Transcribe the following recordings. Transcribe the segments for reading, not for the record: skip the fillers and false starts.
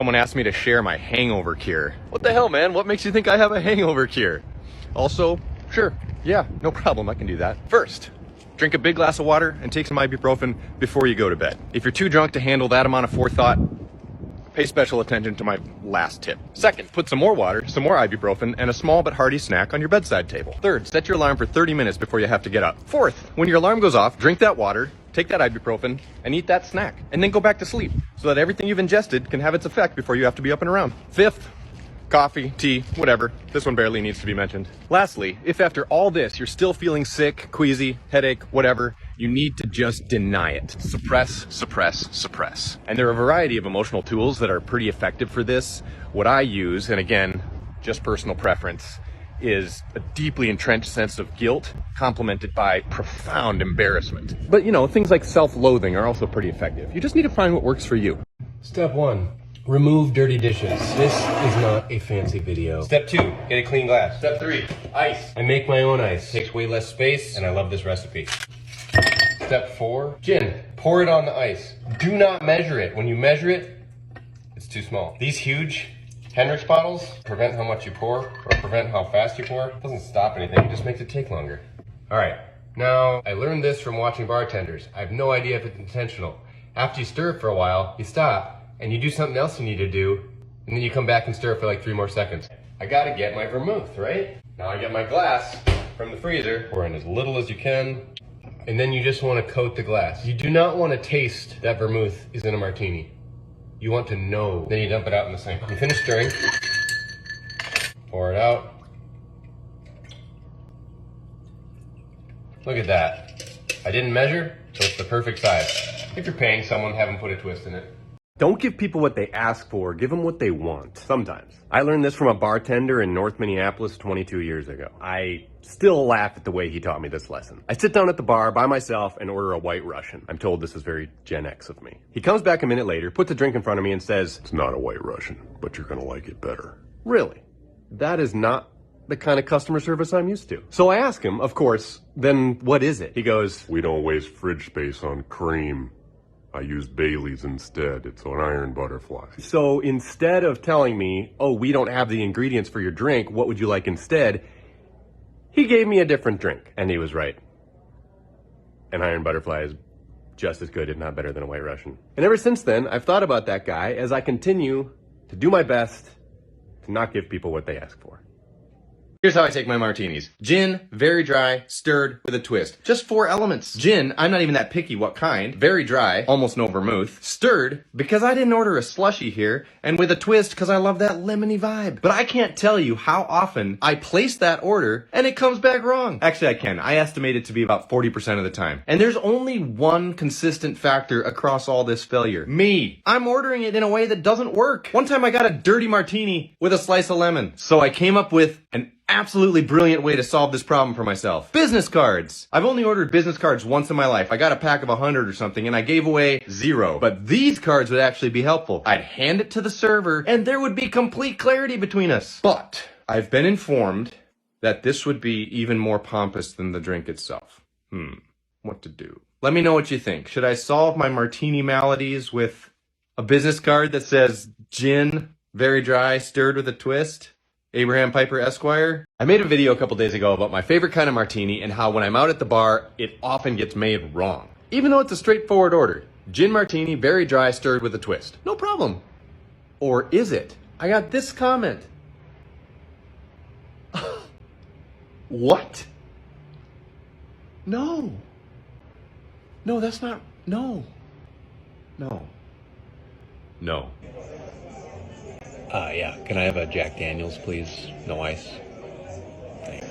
Someone asked me to share my hangover cure. What the hell, man? What makes you think I have a hangover cure? Also, sure, yeah, no problem, I can do that. First, drink a big glass of water and take some ibuprofen before you go to bed. If you're too drunk to handle that amount of forethought, pay special attention to my last tip. Second, put some more water, some more ibuprofen, and a small but hearty snack on your bedside table. Third, set your alarm for 30 minutes before you have to get up. Fourth, when your alarm goes off, drink that water, take that ibuprofen, and eat that snack, and then go back to sleep so that everything you've ingested can have its effect before you have to be up and around. Fifth, coffee, tea, whatever. This one barely needs to be mentioned. Lastly, if after all this you're still feeling sick, queasy, headache, whatever, you need to just deny it. Suppress, suppress, suppress. And there are a variety of emotional tools that are pretty effective for this. What I use, and again, just personal preference, is a deeply entrenched sense of guilt complemented by profound embarrassment. But you know, things like self-loathing are also pretty effective. You just need to find what works for you. Step 1. Remove dirty dishes. This is not a fancy video. Step 2. Get a clean glass. Step 3. Ice. I make my own ice. Takes way less space, and I love this recipe. Step 4. Gin. Pour it on the ice. Do not measure it. When you measure it, it's too small. These huge Hendrix bottles prevent how much you pour, or prevent how fast you pour. It doesn't stop anything, it just makes it take longer. Alright, now I learned this from watching bartenders. I have no idea if it's intentional. After you stir it for a while, you stop, and you do something else you need to do, and then you come back and stir it for like 3 more seconds. I gotta get my vermouth, right? Now I get my glass from the freezer, pour in as little as you can, and then you just want to coat the glass. You do not want to taste that vermouth is in a martini. You want to know. Then you dump it out in the sink. You finish stirring, pour it out. Look at that. I didn't measure, so it's the perfect size. If you're paying someone, have them put a twist in it. Don't give people what they ask for, give them what they want. Sometimes. I learned this from a bartender in North Minneapolis 22 years ago. I still laugh at the way he taught me this lesson. I sit down at the bar by myself and order a White Russian. I'm told this is very Gen X of me. He comes back a minute later, puts a drink in front of me and says, "It's not a White Russian, but you're gonna like it better." Really? That is not the kind of customer service I'm used to. So I ask him, of course, then what is it? He goes, "We don't waste fridge space on cream. I use Bailey's instead. It's an iron butterfly." So instead of telling me, "Oh, we don't have the ingredients for your drink, what would you like instead?" he gave me a different drink. And he was right. An iron butterfly is just as good, if not better, than a White Russian. And ever since then, I've thought about that guy as I continue to do my best to not give people what they ask for. Here's how I take my martinis. Gin, very dry, stirred with a twist. Just 4 elements. Gin, I'm not even that picky what kind. Very dry, almost no vermouth. Stirred, because I didn't order a slushy here. And with a twist, because I love that lemony vibe. But I can't tell you how often I place that order and it comes back wrong. Actually, I can. I estimate it to be about 40% of the time. And there's only one consistent factor across all this failure. Me. I'm ordering it in a way that doesn't work. One time I got a dirty martini with a slice of lemon. So I came up with an absolutely brilliant way to solve this problem for myself. Business cards. I've only ordered business cards once in my life. I got a pack of 100 or something and I gave away 0. But these cards would actually be helpful. I'd hand it to the server and there would be complete clarity between us. But I've been informed that this would be even more pompous than the drink itself. What to do? Let me know what you think. Should I solve my martini maladies with a business card that says gin, very dry, stirred with a twist? Abraham Piper Esquire. I made a video a couple days ago about my favorite kind of martini and how when I'm out at the bar, it often gets made wrong. Even though it's a straightforward order. Gin martini, very dry, stirred with a twist. No problem. Or is it? I got this comment. What? No. No, that's not, no. No. No. Yeah, can I have a Jack Daniels, please? No ice. Thanks.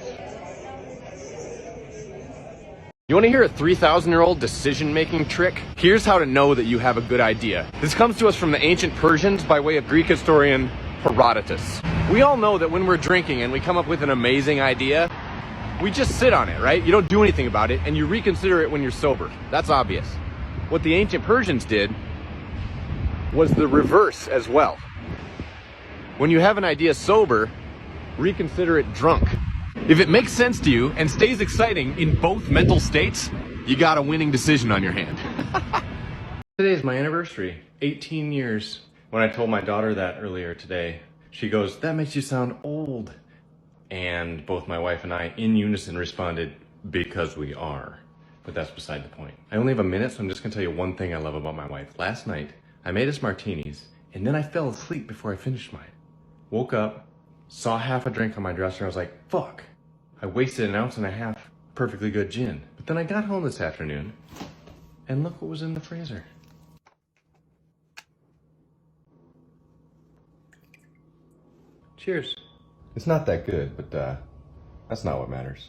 You want to hear a 3,000-year-old decision-making trick? Here's how to know that you have a good idea. This comes to us from the ancient Persians by way of Greek historian Herodotus. We all know that when we're drinking and we come up with an amazing idea, we just sit on it, right? You don't do anything about it, and you reconsider it when you're sober. That's obvious. What the ancient Persians did was the reverse as well. When you have an idea sober, reconsider it drunk. If it makes sense to you and stays exciting in both mental states, you got a winning decision on your hand. Today is my anniversary. 18 years When I told my daughter that earlier today, she goes, "That makes you sound old." And both my wife and I, in unison, responded, "Because we are." But that's beside the point. I only have a minute, so I'm just gonna tell you one thing I love about my wife. Last night, I made us martinis, and then I fell asleep before I finished mine. Woke up, saw half a drink on my dresser, and I was like, fuck. I wasted an ounce and a half perfectly good gin. But then I got home this afternoon, and look what was in the freezer. Cheers. It's not that good, but that's not what matters.